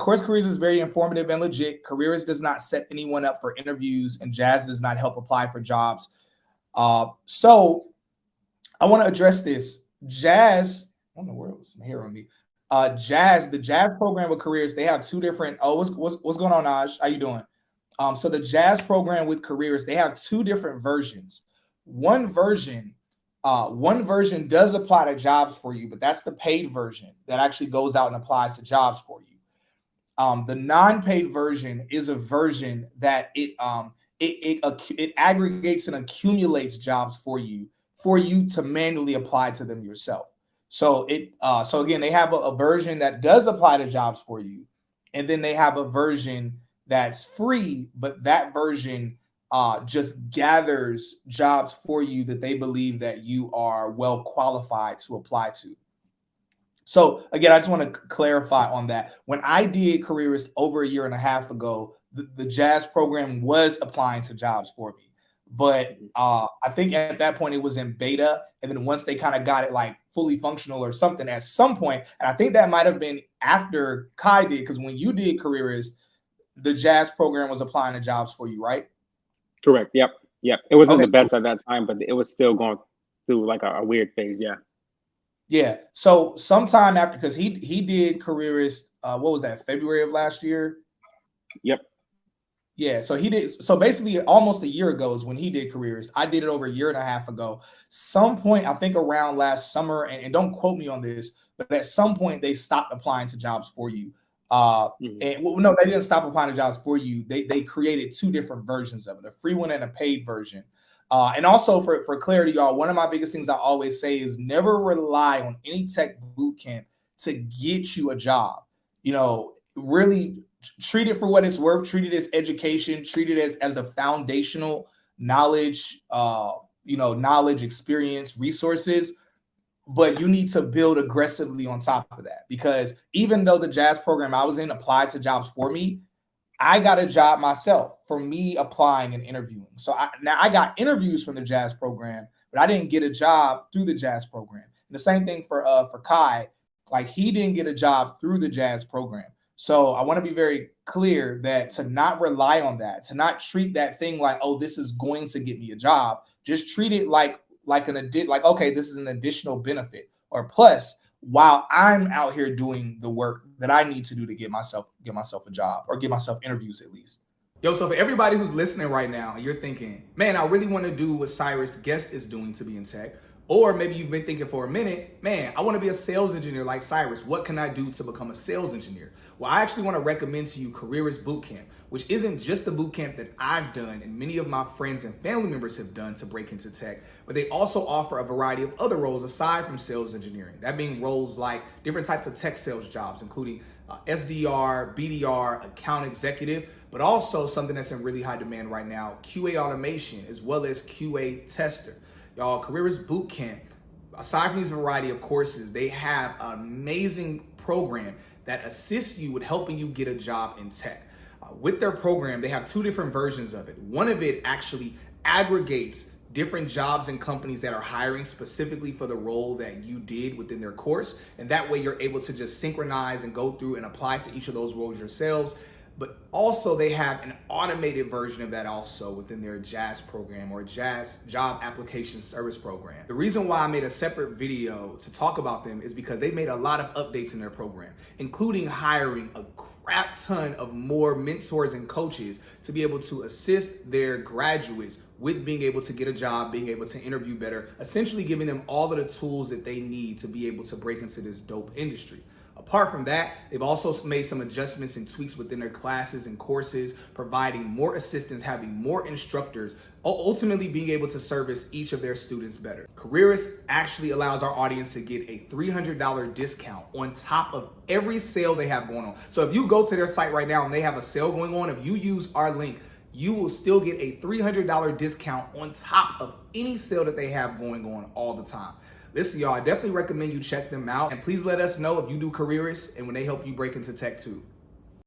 CourseCareers is very informative and legit. Careerist does not set anyone up for interviews, and JAS does not help apply for jobs. So I want to address this. JAS, I don't know where it was here on me. The JAS program with Careerist, they have two different. Oh, what's going on, Aj? How you doing? So the JAS program with Careerist, they have two different versions. One version does apply to jobs for you, but that's the paid version that actually goes out and applies to jobs for you. The non-paid version is a version that it aggregates and accumulates jobs for you to manually apply to them yourself. So again, they have a version that does apply to jobs for you, and then they have a version that's free, but that version just gathers jobs for you that they believe that you are well qualified to apply to. So again, I just want to clarify on that. When I did Careerist over a year and a half ago, the JAS program was applying to jobs for me. But I think at that point it was in beta. And then once they kind of got it like fully functional or something at some point, and I think that might have been after Kai did, because when you did Careerist, the JAS program was applying to jobs for you, right? Correct. Yep. It wasn't the best at that time, but it was still going through like a weird phase. Yeah. Yeah. So sometime after, because he did Careerist, what was that, February of last year? Yep. Yeah, so he did. So basically, almost a year ago is when he did Careerist. I did it over a year and a half ago. Some point, I think around last summer, and don't quote me on this, but at some point they stopped applying to jobs for you. And well, no, they didn't stop applying to jobs for you. They created two different versions of it, a free one and a paid version. And also for clarity, y'all, one of my biggest things I always say is never rely on any tech bootcamp to get you a job. You know, really treat it for what it's worth. Treat it as education. Treat it as the foundational knowledge, knowledge, experience, resources. But you need to build aggressively on top of that, because even though the JAS program I was in applied to jobs for me, I got a job myself for me applying and interviewing. So I got interviews from the JAS program, but I didn't get a job through the JAS program. And the same thing for Kai, like he didn't get a job through the JAS program. So I want to be very clear that to not rely on that, to not treat that thing like, oh, this is going to get me a job. Just treat it like okay, this is an additional benefit or plus while I'm out here doing the work that I need to do to get myself a job or get myself interviews at least. Yo, so for everybody who's listening right now and you're thinking, man, I really want to do what Cyrus Guest is doing to be in tech. Or maybe you've been thinking for a minute, man, I want to be a sales engineer like Cyrus. What can I do to become a sales engineer? Well, I actually want to recommend to you Careerist Bootcamp, which isn't just the bootcamp that I've done and many of my friends and family members have done to break into tech, but they also offer a variety of other roles aside from sales engineering. That being roles like different types of tech sales jobs, including SDR, BDR, account executive, but also something that's in really high demand right now, QA automation, as well as QA tester. Y'all, Careerist Bootcamp, aside from these variety of courses, they have an amazing program that assists you with helping you get a job in tech. With their program, they have two different versions of it. One of it actually aggregates different jobs and companies that are hiring specifically for the role that you did within their course. And that way you're able to just synchronize and go through and apply to each of those roles yourselves. But also they have an automated version of that also within their JAS program or JAS Job Application Service Program. The reason why I made a separate video to talk about them is because they made a lot of updates in their program, including hiring a crap ton of more mentors and coaches to be able to assist their graduates with being able to get a job, being able to interview better, essentially giving them all of the tools that they need to be able to break into this dope industry. Apart from that, they've also made some adjustments and tweaks within their classes and courses, providing more assistance, having more instructors, ultimately being able to service each of their students better. Careerist actually allows our audience to get a $300 discount on top of every sale they have going on. So if you go to their site right now and they have a sale going on, if you use our link, you will still get a $300 discount on top of any sale that they have going on all the time. Listen, y'all, I definitely recommend you check them out. And please let us know if you do Careerist and when they help you break into tech too.